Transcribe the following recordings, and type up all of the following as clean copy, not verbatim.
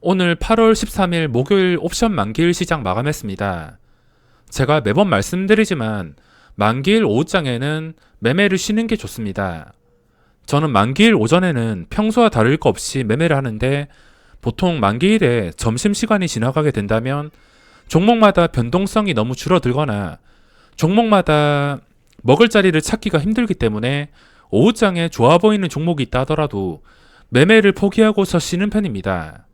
오늘 8월 13일 목요일 옵션 만기일 시장 마감했습니다. 제가 매번 말씀드리지만 만기일 오후장에는 매매를 쉬는 게 좋습니다. 저는 만기일 오전에는 평소와 다를 거 없이 매매를 하는데 보통 만기일에 점심시간이 지나가게 된다면 종목마다 변동성이 너무 줄어들거나 종목마다 먹을 자리를 찾기가 힘들기 때문에 오후장에 좋아 보이는 종목이 있다 하더라도 매매를 포기하고서 쉬는 편입니다.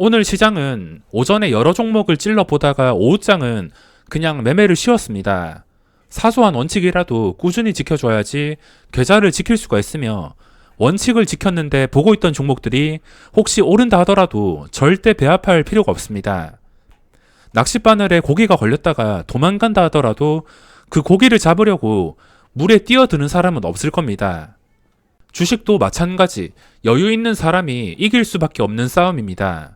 오늘 시장은 오전에 여러 종목을 찔러 보다가 오후장은 그냥 매매를 쉬었습니다. 사소한 원칙이라도 꾸준히 지켜줘야지 계좌를 지킬 수가 있으며 원칙을 지켰는데 보고 있던 종목들이 혹시 오른다 하더라도 절대 배합할 필요가 없습니다. 낚싯바늘에 고기가 걸렸다가 도망간다 하더라도 그 고기를 잡으려고 물에 뛰어드는 사람은 없을 겁니다. 주식도 마찬가지 여유 있는 사람이 이길 수밖에 없는 싸움입니다.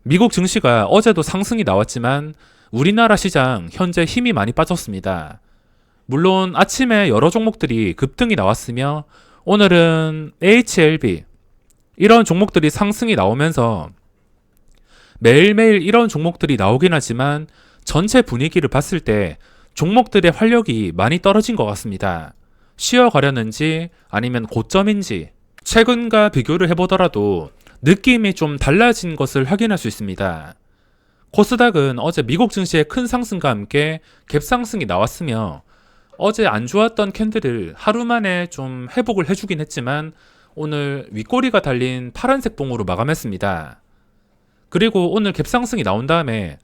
미국 증시가 어제도 상승이 나왔지만 우리나라 시장 현재 힘이 많이 빠졌습니다. 물론 아침에 여러 종목들이 급등이 나왔으며 오늘은 HLB 이런 종목들이 상승이 나오면서 매일매일 이런 종목들이 나오긴 하지만 전체 분위기를 봤을 때 종목들의 활력이 많이 떨어진 것 같습니다. 쉬어가려는지 아니면 고점인지 최근과 비교를 해보더라도 느낌이 좀 달라진 것을 확인할 수 있습니다. 코스닥은 어제 미국 증시의 큰 상승과 함께 갭상승이 나왔으며 어제 안 좋았던 캔들을 하루 만에 좀 회복을 해주긴 했지만 오늘 윗꼬리가 달린 파란색 봉으로 마감했습니다. 그리고 오늘 갭상승이 나온 다음에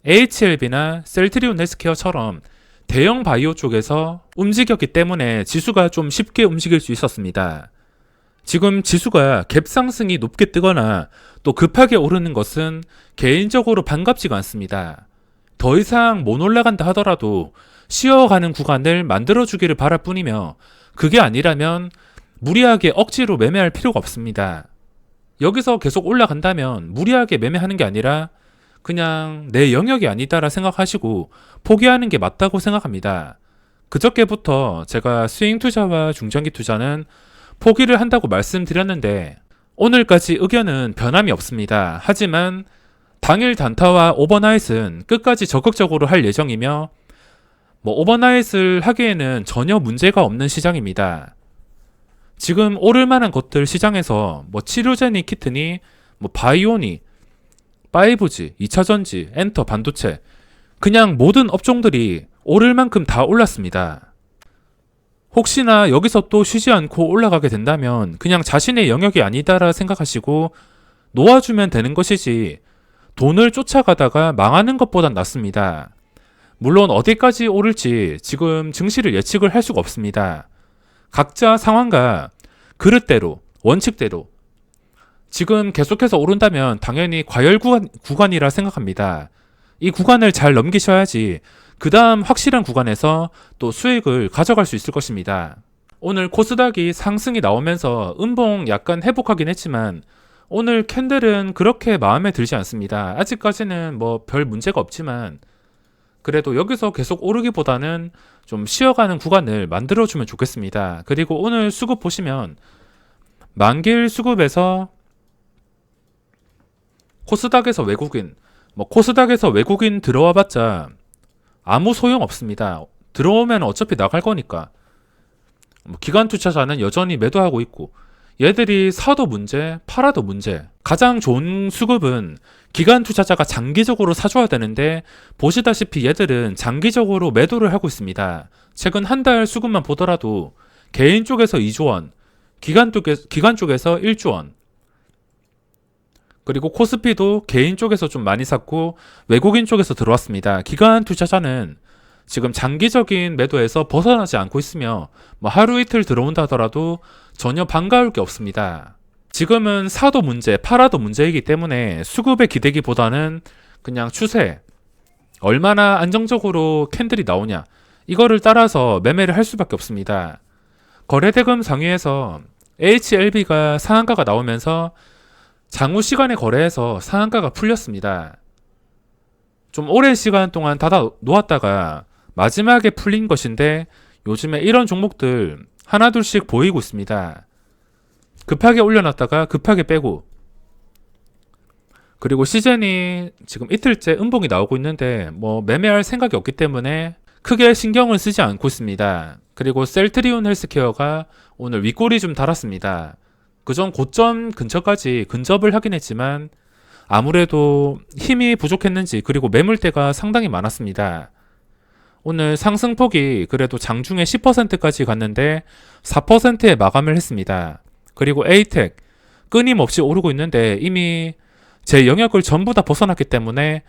HLB나 셀트리온 헬스케어처럼 대형 바이오 쪽에서 움직였기 때문에 지수가 좀 쉽게 움직일 수 있었습니다. 지금 지수가 갭상승이 높게 뜨거나 또 급하게 오르는 것은 개인적으로 반갑지가 않습니다. 더 이상 못 올라간다 하더라도 쉬어가는 구간을 만들어주기를 바랄 뿐이며 그게 아니라면 무리하게 억지로 매매할 필요가 없습니다. 여기서 계속 올라간다면 무리하게 매매하는 게 아니라 그냥 내 영역이 아니다라 생각하시고 포기하는 게 맞다고 생각합니다. 그저께부터 제가 스윙 투자와 중장기 투자는 포기를 한다고 말씀드렸는데 오늘까지 의견은 변함이 없습니다. 하지만 당일 단타와 오버나잇은 끝까지 적극적으로 할 예정이며 오버나잇을 하기에는 전혀 문제가 없는 시장입니다. 지금 오를 만한 것들 시장에서 치료제니 키트니 바이오니 5G, 2차전지, 엔터, 반도체 그냥 모든 업종들이 오를 만큼 다 올랐습니다. 혹시나 여기서 또 쉬지 않고 올라가게 된다면 그냥 자신의 영역이 아니다라 생각하시고 놓아주면 되는 것이지 돈을 쫓아가다가 망하는 것보단 낫습니다. 물론 어디까지 오를지 지금 증시를 예측을 할 수가 없습니다. 각자 상황과 그릇대로, 원칙대로 지금 계속해서 오른다면 당연히 과열 구간이라 생각합니다. 이 구간을 잘 넘기셔야지 그 다음 확실한 구간에서 또 수익을 가져갈 수 있을 것입니다. 오늘 코스닥이 상승이 나오면서 음봉 약간 회복하긴 했지만 오늘 캔들은 그렇게 마음에 들지 않습니다. 아직까지는 별 문제가 없지만 그래도 여기서 계속 오르기보다는 좀 쉬어가는 구간을 만들어주면 좋겠습니다. 그리고 오늘 수급 보시면 만기일 수급에서 코스닥에서 외국인 들어와 봤자 아무 소용 없습니다. 들어오면 어차피 나갈 거니까. 기관 투자자는 여전히 매도하고 있고 얘들이 사도 문제, 팔아도 문제. 가장 좋은 수급은 기관 투자자가 장기적으로 사줘야 되는데 보시다시피 얘들은 장기적으로 매도를 하고 있습니다. 최근 한 달 수급만 보더라도 개인 쪽에서 2조 원, 기관 쪽에서 1조 원. 그리고 코스피도 개인 쪽에서 좀 많이 샀고 외국인 쪽에서 들어왔습니다. 기관 투자자는 지금 장기적인 매도에서 벗어나지 않고 있으며 하루 이틀 들어온다 하더라도 전혀 반가울 게 없습니다. 지금은 사도 문제, 팔아도 문제이기 때문에 수급에 기대기보다는 그냥 추세, 얼마나 안정적으로 캔들이 나오냐 이거를 따라서 매매를 할 수밖에 없습니다. 거래대금 상위에서 HLB가 상한가가 나오면서 장후 시간에 거래해서 상한가가 풀렸습니다. 좀 오랜 시간 동안 닫아 놓았다가 마지막에 풀린 것인데 요즘에 이런 종목들 하나둘씩 보이고 있습니다. 급하게 올려놨다가 급하게 빼고 그리고 시젠이 지금 이틀째 음봉이 나오고 있는데 뭐 매매할 생각이 없기 때문에 크게 신경을 쓰지 않고 있습니다. 그리고 셀트리온 헬스케어가 오늘 윗골이 좀 달았습니다. 그전 고점 근처까지 근접을 하긴 했지만 아무래도 힘이 부족했는지 그리고 매물대가 상당히 많았습니다. 오늘 상승폭이 그래도 장중에 10%까지 갔는데 4%에 마감을 했습니다. 그리고 에이텍 끊임없이 오르고 있는데 이미 제 영역을 전부 다 벗어났기 때문에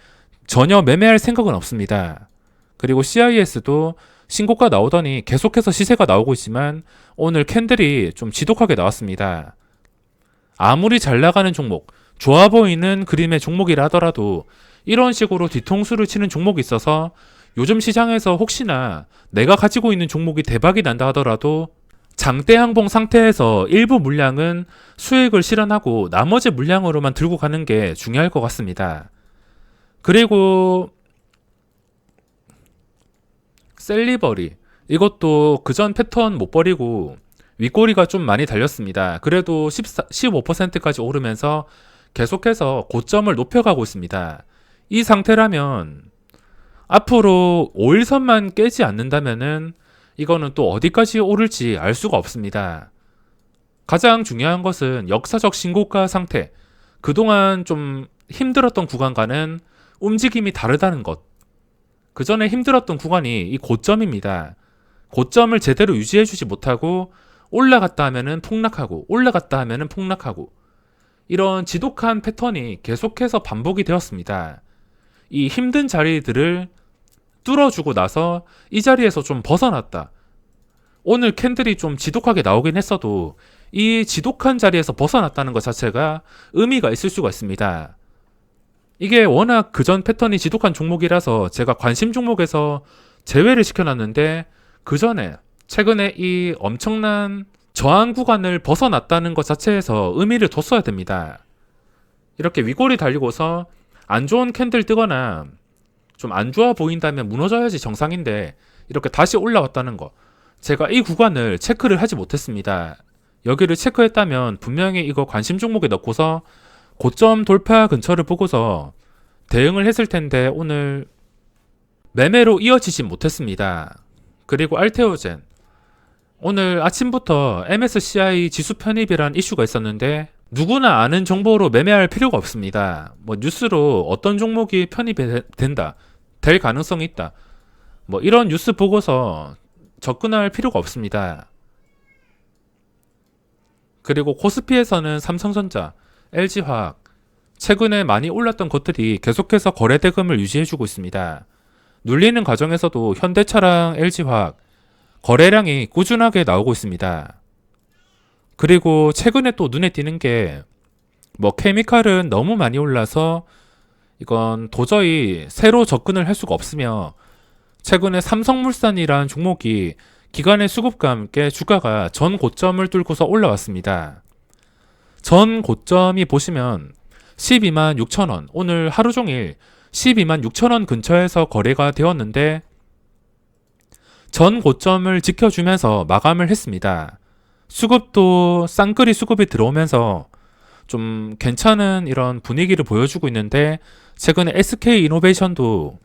전혀 매매할 생각은 없습니다. 그리고 CIS도 신고가 나오더니 계속해서 시세가 나오고 있지만 오늘 캔들이 좀 지독하게 나왔습니다. 아무리 잘 나가는 종목, 좋아 보이는 그림의 종목이라 하더라도 이런 식으로 뒤통수를 치는 종목이 있어서 요즘 시장에서 혹시나 내가 가지고 있는 종목이 대박이 난다 하더라도 장대 항봉 상태에서 일부 물량은 수익을 실현하고 나머지 물량으로만 들고 가는 게 중요할 것 같습니다. 그리고 셀리버리 이것도 그전 패턴 못 버리고 윗꼬리가 좀 많이 달렸습니다. 그래도 15%까지 오르면서 계속해서 고점을 높여가고 있습니다. 이 상태라면 앞으로 5일선만 깨지 않는다면은 이거는 또 어디까지 오를지 알 수가 없습니다. 가장 중요한 것은 역사적 신고가 상태. 그동안 좀 힘들었던 구간과는 움직임이 다르다는 것. 그 전에 힘들었던 구간이 이 고점입니다. 고점을 제대로 유지해주지 못하고 올라갔다 하면은 폭락하고 올라갔다 하면은 폭락하고 이런 지독한 패턴이 계속해서 반복이 되었습니다. 이 힘든 자리들을 뚫어주고 나서 이 자리에서 좀 벗어났다. 오늘 캔들이 좀 지독하게 나오긴 했어도 이 지독한 자리에서 벗어났다는 것 자체가 의미가 있을 수가 있습니다. 이게 워낙 그전 패턴이 지독한 종목이라서 제가 관심 종목에서 제외를 시켜놨는데 그 전에 최근에 이 엄청난 저항 구간을 벗어났다는 것 자체에서 의미를 뒀어야 됩니다. 이렇게 윗골이 달리고서 안 좋은 캔들 뜨거나 좀 안 좋아 보인다면 무너져야지 정상인데 이렇게 다시 올라왔다는 거. 제가 이 구간을 체크를 하지 못했습니다. 여기를 체크했다면 분명히 이거 관심 종목에 넣고서 고점 돌파 근처를 보고서 대응을 했을 텐데 오늘 매매로 이어지지 못했습니다. 그리고 알테오젠. 오늘 아침부터 MSCI 지수 편입이란 이슈가 있었는데 누구나 아는 정보로 매매할 필요가 없습니다. 뭐 뉴스로 어떤 종목이 편입이 된다, 될 가능성이 있다. 뭐 이런 뉴스 보고서 접근할 필요가 없습니다. 그리고 코스피에서는 삼성전자, LG화학 최근에 많이 올랐던 것들이 계속해서 거래 대금을 유지해주고 있습니다. 눌리는 과정에서도 현대차랑 LG화학 거래량이 꾸준하게 나오고 있습니다. 그리고 최근에 또 눈에 띄는 게 뭐 케미칼은 너무 많이 올라서 이건 도저히 새로 접근을 할 수가 없으며 최근에 삼성물산이란 종목이 기관의 수급과 함께 주가가 전 고점을 뚫고서 올라왔습니다. 전 고점이 보시면 12만 6천원, 오늘 하루 종일 12만 6천원 근처에서 거래가 되었는데 전 고점을 지켜주면서 마감을 했습니다. 수급도 쌍끌이 수급이 들어오면서 좀 괜찮은 이런 분위기를 보여주고 있는데 최근에 SK이노베이션도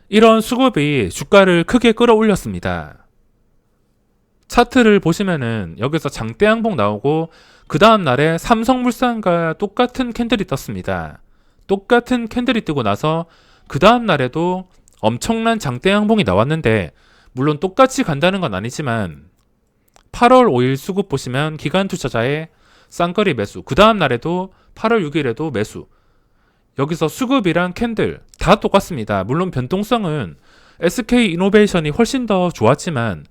이런 수급이 주가를 크게 끌어올렸습니다. 차트를 보시면은 여기서 장대양봉 나오고 그 다음 날에 삼성물산과 똑같은 캔들이 떴습니다. 똑같은 캔들이 뜨고 나서 그 다음 날에도 엄청난 장대양봉이 나왔는데 물론 똑같이 간다는 건 아니지만 8월 5일 수급 보시면 기관 투자자의 쌍거리 매수, 그 다음 날에도 8월 6일에도 매수. 여기서 수급이랑 캔들 다 똑같습니다. 물론 변동성은 SK이노베이션이 훨씬 더 좋았지만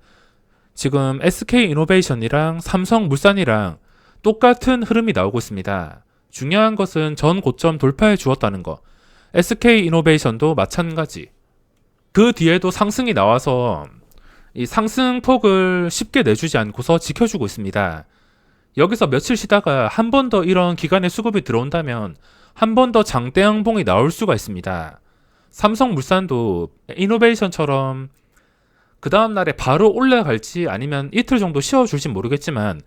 지금 SK이노베이션이랑 삼성물산이랑 똑같은 흐름이 나오고 있습니다. 중요한 것은 전 고점 돌파해 주었다는 거. SK이노베이션도 마찬가지. 그 뒤에도 상승이 나와서 이 상승폭을 쉽게 내주지 않고서 지켜주고 있습니다. 여기서 며칠 쉬다가 한 번 더 이런 기간의 수급이 들어온다면 한 번 더 장대양봉이 나올 수가 있습니다. 삼성물산도 이노베이션처럼 그 다음 날에 바로 올라갈지 아니면 이틀 정도 쉬어줄지 모르겠지만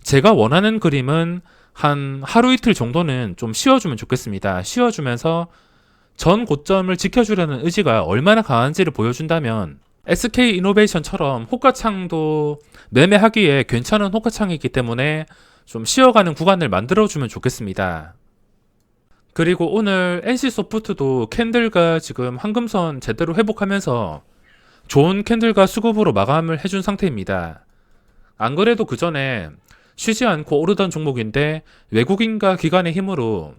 제가 원하는 그림은 한 하루 이틀 정도는 좀 쉬어주면 좋겠습니다. 쉬어주면서 전 고점을 지켜주려는 의지가 얼마나 강한지를 보여준다면 SK이노베이션처럼 호가창도 매매하기에 괜찮은 호가창이기 때문에 좀 쉬어가는 구간을 만들어주면 좋겠습니다. 그리고 오늘 NC소프트도 캔들과 지금 황금선 제대로 회복하면서 좋은 캔들과 수급으로 마감을 해준 상태입니다. 안 그래도 그 전에 쉬지 않고 오르던 종목인데 외국인과 기관의 힘으로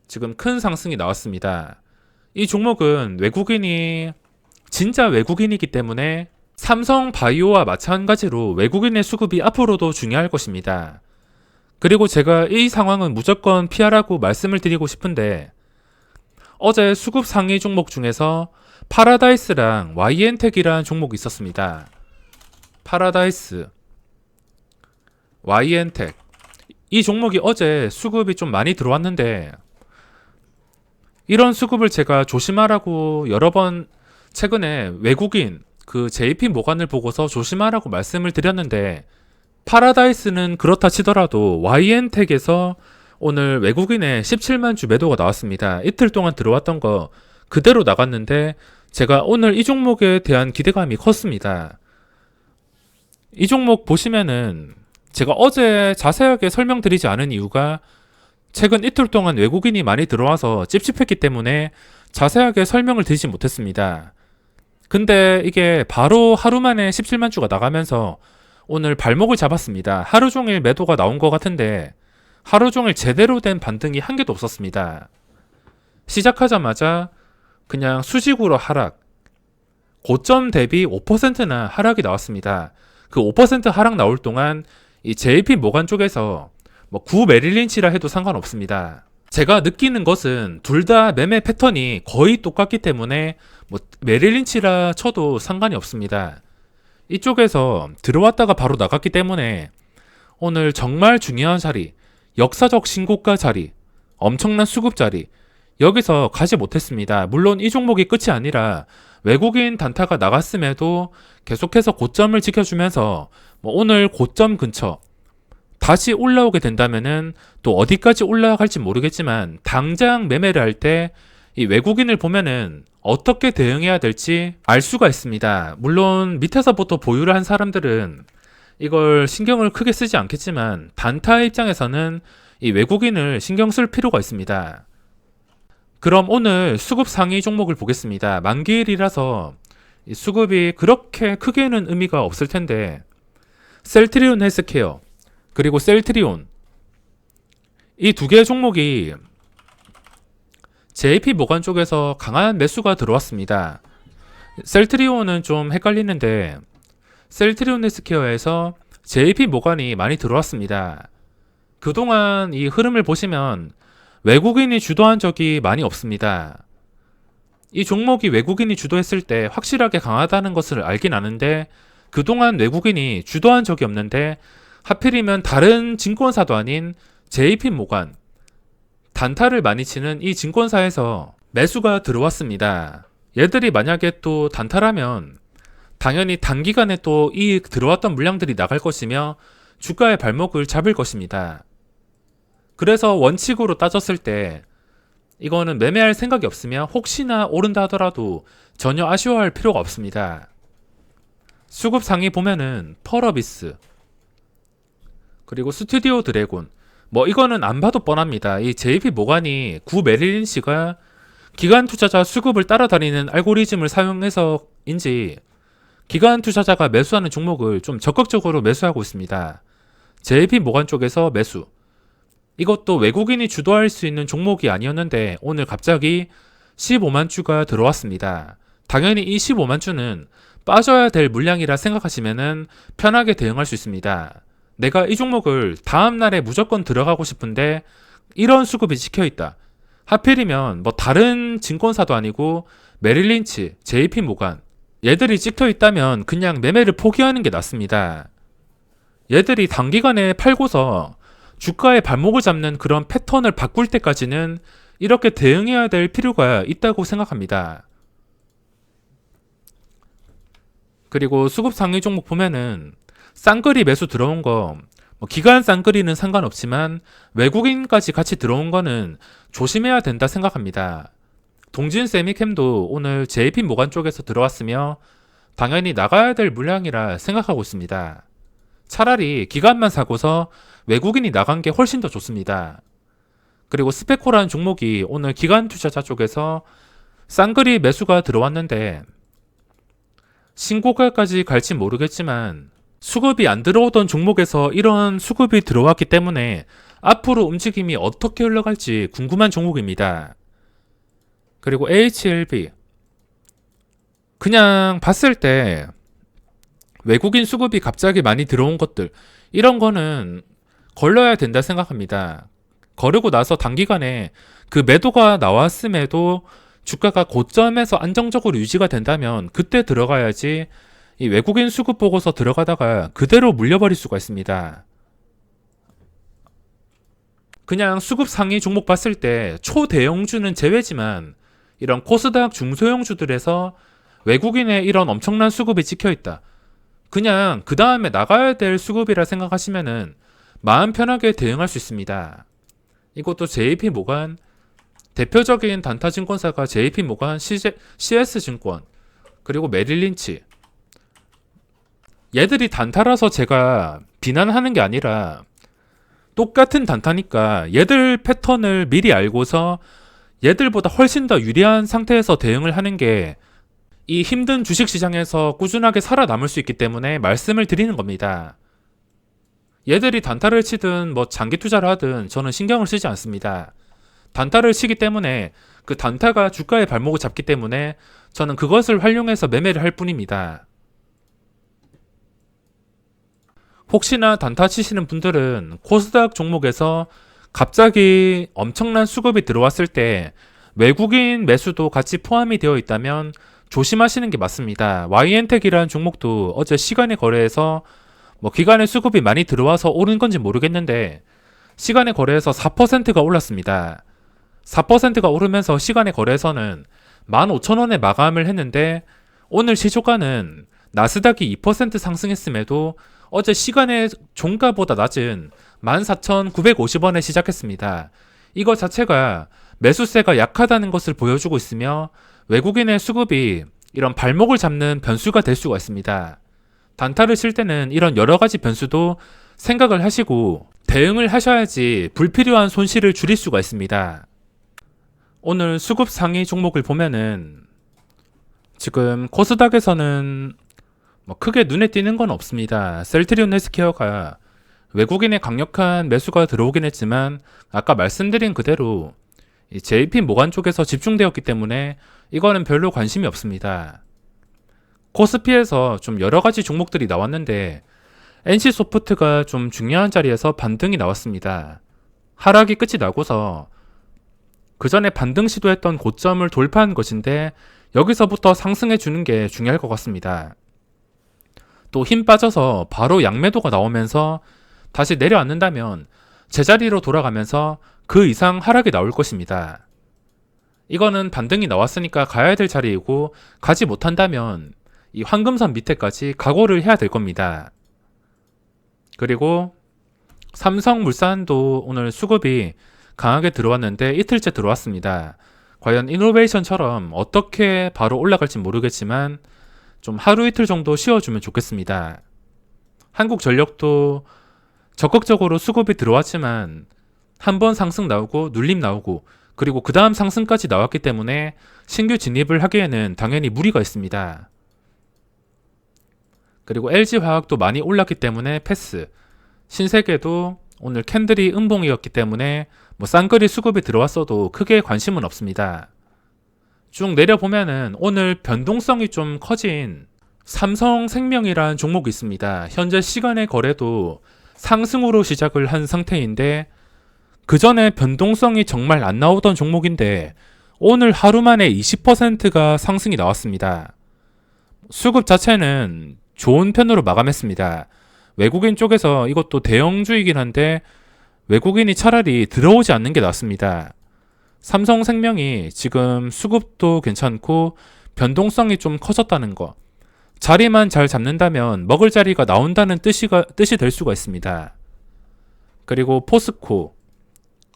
지금 큰 상승이 나왔습니다. 이 종목은 외국인이 진짜 외국인이기 때문에 삼성바이오와 마찬가지로 외국인의 수급이 앞으로도 중요할 것입니다. 그리고 제가 이 상황은 무조건 피하라고 말씀을 드리고 싶은데 어제 수급 상위 종목 중에서 파라다이스랑 YN텍이라는 종목이 있었습니다. 파라다이스, YN텍 이 종목이 어제 수급이 좀 많이 들어왔는데 이런 수급을 제가 조심하라고 여러 번 최근에 외국인 그 JP 모간을 보고서 조심하라고 말씀을 드렸는데 파라다이스는 그렇다 치더라도 YN텍에서 오늘 외국인의 17만 주 매도가 나왔습니다. 이틀 동안 들어왔던 거 그대로 나갔는데 제가 오늘 이 종목에 대한 기대감이 컸습니다. 이 종목 보시면은 제가 어제 자세하게 설명드리지 않은 이유가 최근 이틀 동안 외국인이 많이 들어와서 찝찝했기 때문에 자세하게 설명을 드리지 못했습니다. 근데 이게 바로 하루 만에 17만 주가 나가면서 오늘 발목을 잡았습니다. 하루 종일 매도가 나온 것 같은데 하루 종일 제대로 된 반등이 한 개도 없었습니다. 시작하자마자 그냥 수직으로 하락, 고점 대비 5%나 하락이 나왔습니다. 그 5% 하락 나올 동안 이 JP 모간 쪽에서 뭐 구 메릴린치라 해도 상관없습니다. 제가 느끼는 것은 둘 다 매매 패턴이 거의 똑같기 때문에 뭐 메릴린치라 쳐도 상관이 없습니다. 이쪽에서 들어왔다가 바로 나갔기 때문에 오늘 정말 중요한 자리, 역사적 신고가 자리, 엄청난 수급 자리 여기서 가지 못했습니다. 물론 이 종목이 끝이 아니라 외국인 단타가 나갔음에도 계속해서 고점을 지켜주면서 뭐 오늘 고점 근처 다시 올라오게 된다면은 또 어디까지 올라갈지 모르겠지만 당장 매매를 할 때 이 외국인을 보면은 어떻게 대응해야 될지 알 수가 있습니다. 물론 밑에서부터 보유를 한 사람들은 이걸 신경을 크게 쓰지 않겠지만 단타 입장에서는 이 외국인을 신경 쓸 필요가 있습니다. 그럼 오늘 수급 상위 종목을 보겠습니다. 만기일이라서 수급이 그렇게 크게는 의미가 없을 텐데 셀트리온 헬스케어 그리고 셀트리온 이 두 개의 종목이 JP 모간 쪽에서 강한 매수가 들어왔습니다. 셀트리온은 좀 헷갈리는데 셀트리온 헬스케어에서 JP 모간이 많이 들어왔습니다. 그동안 이 흐름을 보시면 외국인이 주도한 적이 많이 없습니다. 이 종목이 외국인이 주도했을 때 확실하게 강하다는 것을 알긴 아는데 그동안 외국인이 주도한 적이 없는데 하필이면 다른 증권사도 아닌 JP 모간 단타를 많이 치는 이 증권사에서 매수가 들어왔습니다. 얘들이 만약에 또 단타라면 당연히 단기간에 또 이 들어왔던 물량들이 나갈 것이며 주가의 발목을 잡을 것입니다. 그래서 원칙으로 따졌을 때 이거는 매매할 생각이 없으면 혹시나 오른다 하더라도 전혀 아쉬워할 필요가 없습니다. 수급 상위 보면은 펄어비스 그리고 스튜디오 드래곤 뭐 이거는 안 봐도 뻔합니다. 이 JP 모간이 구 메릴린 씨가 기관 투자자 수급을 따라다니는 알고리즘을 사용해서인지 기관 투자자가 매수하는 종목을 좀 적극적으로 매수하고 있습니다. JP 모간 쪽에서 매수. 이것도 외국인이 주도할 수 있는 종목이 아니었는데 오늘 갑자기 15만 주가 들어왔습니다. 당연히 이 15만 주는 빠져야 될 물량이라 생각하시면 편하게 대응할 수 있습니다. 내가 이 종목을 다음날에 무조건 들어가고 싶은데 이런 수급이 찍혀있다. 하필이면 뭐 다른 증권사도 아니고 메릴린치, JP 모간 얘들이 찍혀있다면 그냥 매매를 포기하는 게 낫습니다. 얘들이 단기간에 팔고서 주가의 발목을 잡는 그런 패턴을 바꿀 때까지는 이렇게 대응해야 될 필요가 있다고 생각합니다. 그리고 수급 상위 종목 보면은 쌍끌이 매수 들어온 거 기관 쌍끌이는 상관없지만 외국인까지 같이 들어온 거는 조심해야 된다 생각합니다. 동진 세미캠도 오늘 JP 모간 쪽에서 들어왔으며 당연히 나가야 될 물량이라 생각하고 있습니다. 차라리 기관만 사고서 외국인이 나간 게 훨씬 더 좋습니다. 그리고 스페코라는 종목이 오늘 기관 투자자 쪽에서 쌍끌이 매수가 들어왔는데 신고가까지 갈지 모르겠지만 수급이 안 들어오던 종목에서 이런 수급이 들어왔기 때문에 앞으로 움직임이 어떻게 흘러갈지 궁금한 종목입니다. 그리고 HLB 그냥 봤을 때 외국인 수급이 갑자기 많이 들어온 것들 이런 거는 걸러야 된다 생각합니다. 거르고 나서 단기간에 그 매도가 나왔음에도 주가가 고점에서 안정적으로 유지가 된다면 그때 들어가야지 이 외국인 수급 보고서 들어가다가 그대로 물려버릴 수가 있습니다. 그냥 수급 상위 종목 봤을 때 초대형주는 제외지만 이런 코스닥 중소형주들에서 외국인의 이런 엄청난 수급이 찍혀있다. 그냥 그 다음에 나가야 될 수급이라 생각하시면은 마음 편하게 대응할 수 있습니다. 이것도 JP모간 대표적인 단타증권사가 JP모간, CS증권 그리고 메릴린치 얘들이 단타라서 제가 비난하는 게 아니라 똑같은 단타니까 얘들 패턴을 미리 알고서 얘들보다 훨씬 더 유리한 상태에서 대응을 하는 게 이 힘든 주식시장에서 꾸준하게 살아남을 수 있기 때문에 말씀을 드리는 겁니다. 얘들이 단타를 치든 장기 투자를 하든 저는 신경을 쓰지 않습니다. 단타를 치기 때문에 그 단타가 주가의 발목을 잡기 때문에 저는 그것을 활용해서 매매를 할 뿐입니다. 혹시나 단타 치시는 분들은 코스닥 종목에서 갑자기 엄청난 수급이 들어왔을 때 외국인 매수도 같이 포함이 되어 있다면 조심하시는 게 맞습니다. YN텍이라는 종목도 어제 시간의 거래에서 기간의 수급이 많이 들어와서 오른 건지 모르겠는데 시간의 거래에서 4%가 올랐습니다. 4%가 오르면서 시간의 거래에서는 15,000원에 마감을 했는데 오늘 시초가는 나스닥이 2% 상승했음에도 어제 시간의 종가보다 낮은 14,950원에 시작했습니다. 이거 자체가 매수세가 약하다는 것을 보여주고 있으며 외국인의 수급이 이런 발목을 잡는 변수가 될 수가 있습니다. 단타를 칠 때는 이런 여러 가지 변수도 생각을 하시고 대응을 하셔야지 불필요한 손실을 줄일 수가 있습니다. 오늘 수급 상위 종목을 보면은 지금 코스닥에서는 크게 눈에 띄는 건 없습니다. 셀트리온 헬스케어가 외국인의 강력한 매수가 들어오긴 했지만 아까 말씀드린 그대로 JP 모간 쪽에서 집중되었기 때문에 이거는 별로 관심이 없습니다. 코스피에서 좀 여러 가지 종목들이 나왔는데 NC소프트가 좀 중요한 자리에서 반등이 나왔습니다. 하락이 끝이 나고서 그 전에 반등 시도했던 고점을 돌파한 것인데 여기서부터 상승해 주는 게 중요할 것 같습니다. 또 힘 빠져서 바로 양매도가 나오면서 다시 내려앉는다면 제자리로 돌아가면서 그 이상 하락이 나올 것입니다. 이거는 반등이 나왔으니까 가야 될 자리이고 가지 못한다면 이 황금선 밑에까지 각오를 해야 될 겁니다. 그리고 삼성물산도 오늘 수급이 강하게 들어왔는데 이틀째 들어왔습니다. 과연 이노베이션처럼 어떻게 바로 올라갈지 모르겠지만 좀 하루 이틀 정도 쉬어주면 좋겠습니다. 한국전력도 적극적으로 수급이 들어왔지만 한번 상승 나오고 눌림 나오고 그리고 그 다음 상승까지 나왔기 때문에 신규 진입을 하기에는 당연히 무리가 있습니다. 그리고 LG화학도 많이 올랐기 때문에 패스. 신세계도 오늘 캔들이 음봉이었기 때문에 쌍끌이 수급이 들어왔어도 크게 관심은 없습니다. 쭉 내려보면은 오늘 변동성이 좀 커진 삼성생명이라는 종목이 있습니다. 현재 시간의 거래도 상승으로 시작을 한 상태인데 그 전에 변동성이 정말 안 나오던 종목인데 오늘 하루 만에 20%가 상승이 나왔습니다. 수급 자체는 좋은 편으로 마감했습니다. 외국인 쪽에서 이것도 대형주이긴 한데 외국인이 차라리 들어오지 않는 게 낫습니다. 삼성생명이 지금 수급도 괜찮고 변동성이 좀 커졌다는 거. 자리만 잘 잡는다면 먹을 자리가 나온다는 뜻이 될 수가 있습니다. 그리고 포스코,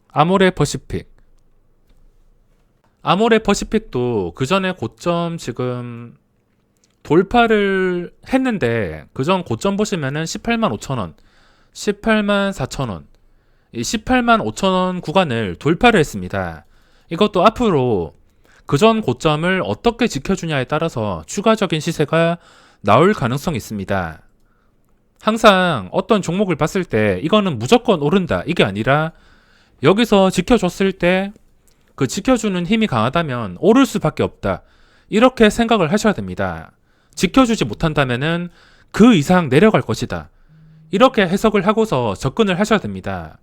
아모레퍼시픽. 아모레퍼시픽도 그 전에 고점 지금 돌파를 했는데 그전 고점 보시면은 18만 5천원, 18만 4천원, 이 18만 5천원 구간을 돌파를 했습니다. 이것도 앞으로 그전 고점을 어떻게 지켜주냐에 따라서 추가적인 시세가 나올 가능성이 있습니다. 항상 어떤 종목을 봤을 때 이거는 무조건 오른다 이게 아니라 여기서 지켜줬을 때 그 지켜주는 힘이 강하다면 오를 수밖에 없다 이렇게 생각을 하셔야 됩니다. 지켜주지 못한다면은 그 이상 내려갈 것이다 이렇게 해석을 하고서 접근을 하셔야 됩니다.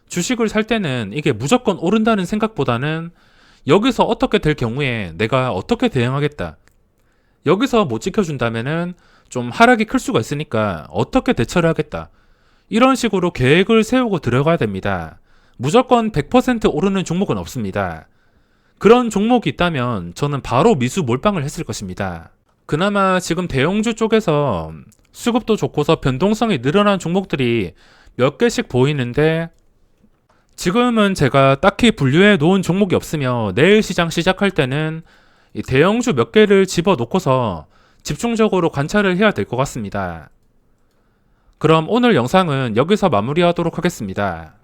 주식을 살 때는 이게 무조건 오른다는 생각보다는 여기서 어떻게 될 경우에 내가 어떻게 대응하겠다, 여기서 못 지켜준다면은 좀 하락이 클 수가 있으니까 어떻게 대처를 하겠다, 이런 식으로 계획을 세우고 들어가야 됩니다. 무조건 100% 오르는 종목은 없습니다. 그런 종목이 있다면 저는 바로 미수 몰빵을 했을 것입니다. 그나마 지금 대형주 쪽에서 수급도 좋고서 변동성이 늘어난 종목들이 몇 개씩 보이는데 지금은 제가 딱히 분류해 놓은 종목이 없으며 내일 시장 시작할 때는 이 대형주 몇 개를 집어놓고서 집중적으로 관찰을 해야 될 것 같습니다. 그럼 오늘 영상은 여기서 마무리하도록 하겠습니다.